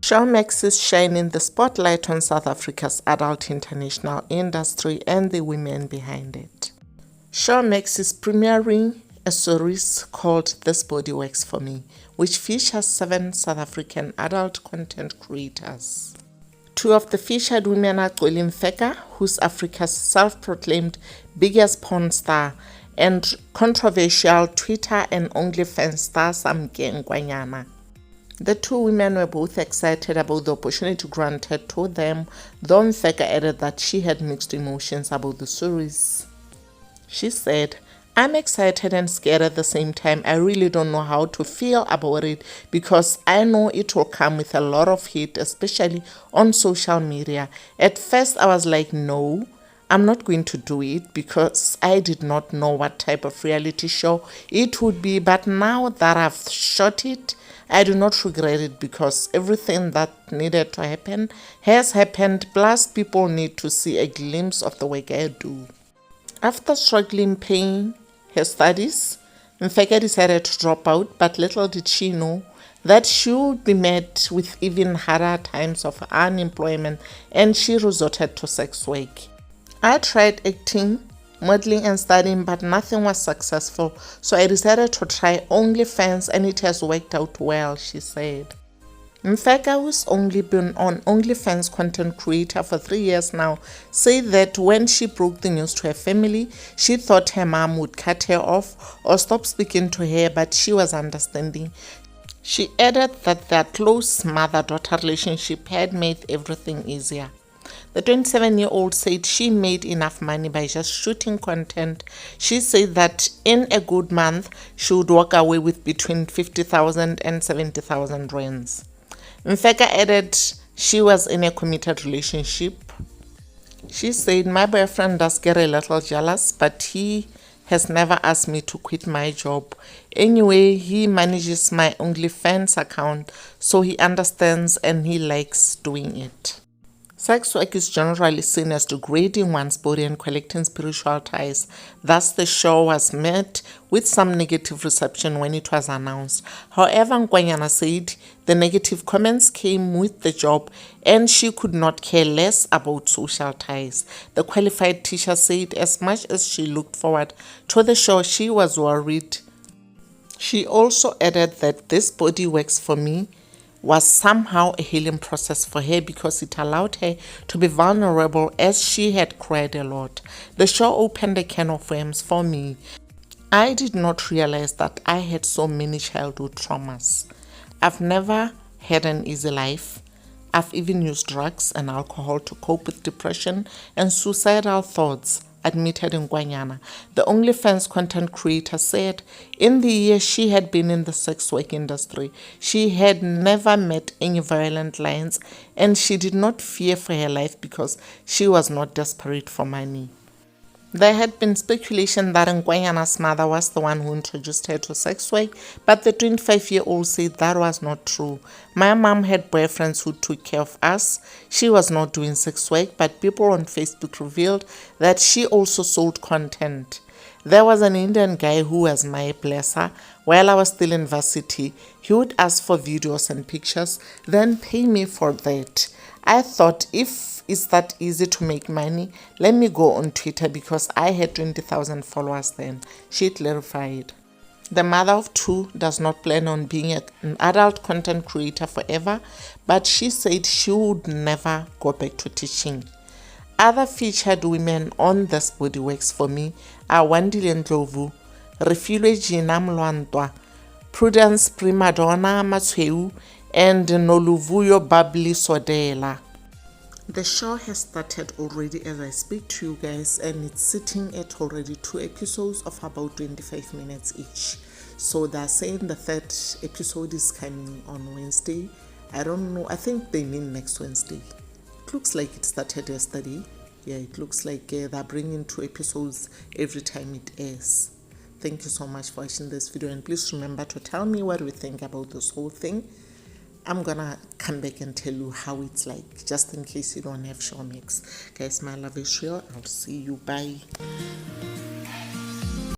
Showmax is shining the spotlight on South Africa's adult international industry and the women behind it. Showmax is premiering a series called This Body Works For Me, which features 7 South African adult content creators. 2 of the featured women are Xoli Mfeka, who's Africa's self-proclaimed biggest porn star, and controversial Twitter and OnlyFans star Samke Ngwanyana. The 2 women were both excited about the opportunity granted to them, though Mfeka added that she had mixed emotions about the series. She said, "I'm excited and scared at the same time. I really don't know how to feel about it because I know it will come with a lot of hate, especially on social media. At first I was like, no, I'm not going to do it because I did not know what type of reality show it would be. But now that I've shot it, I do not regret it because everything that needed to happen has happened. Plus, people need to see a glimpse of the work I do." After struggling paying her studies, Mfeka decided to drop out, but little did she know that she would be met with even harder times of unemployment, and she resorted to sex work. "I tried acting, modeling and studying, but nothing was successful, so I decided to try OnlyFans and it has worked out well," she said. Mfeka, who's only been on OnlyFans content creator for 3 years now, said that when she broke the news to her family, she thought her mom would cut her off or stop speaking to her, but she was understanding. She added that their close mother-daughter relationship had made everything easier. The 27-year-old said she made enough money by just shooting content. She said that in a good month, she would walk away with between 50,000 and 70,000 rands. Mfeka added she was in a committed relationship. She said, "My boyfriend does get a little jealous, but he has never asked me to quit my job. Anyway, he manages my OnlyFans account, so he understands and he likes doing it." Sex work is generally seen as degrading one's body and collecting spiritual ties. Thus, the show was met with some negative reception when it was announced. However, Ngwanyana said the negative comments came with the job and she could not care less about social ties. The qualified teacher said as much as she looked forward to the show, she was worried. She also added that This Body Works For Me was somehow a healing process for her because it allowed her to be vulnerable as she had cried a lot. "The show opened a can of worms for me. I did not realize that I had so many childhood traumas. I've never had an easy life. I've even used drugs and alcohol to cope with depression and suicidal thoughts," admitted Ngwanyana. The OnlyFans content creator said in the year she had been in the sex work industry, she had never met any violent clients and she did not fear for her life because she was not desperate for money. There had been speculation that Ngwanyana's mother was the one who introduced her to sex work, but the 25-year-old said that was not true. "My mom had boyfriends who took care of us. She was not doing sex work, but people on Facebook revealed that she also sold content. There was an Indian guy who was my blesser. While I was still in varsity, he would ask for videos and pictures, then pay me for that. I thought, if it's that easy to make money, let me go on Twitter because I had 20,000 followers then," she clarified. The mother of 2 does not plan on being an adult content creator forever, but she said she would never go back to teaching. Other featured women on This Body Works For Me are Wandile Ndlovu, Refilwe Gina Mlwantwa, Prudence Primadonna Matshweu, and Noluvuyo Babli Sodela. The show has started already as I speak to you guys, and it's sitting at already 2 episodes of about 25 minutes each. So they're saying the 3rd episode is coming on Wednesday. I don't know, I think they mean next Wednesday. It looks like it started yesterday. Yeah, it looks like they're bringing 2 episodes every time it airs. Thank you so much for watching this video, and please remember to tell me what you think about this whole thing. I'm gonna come back and tell you how it's like, just in case you don't have Showmax. Guys, my love is real. I'll see you. Bye.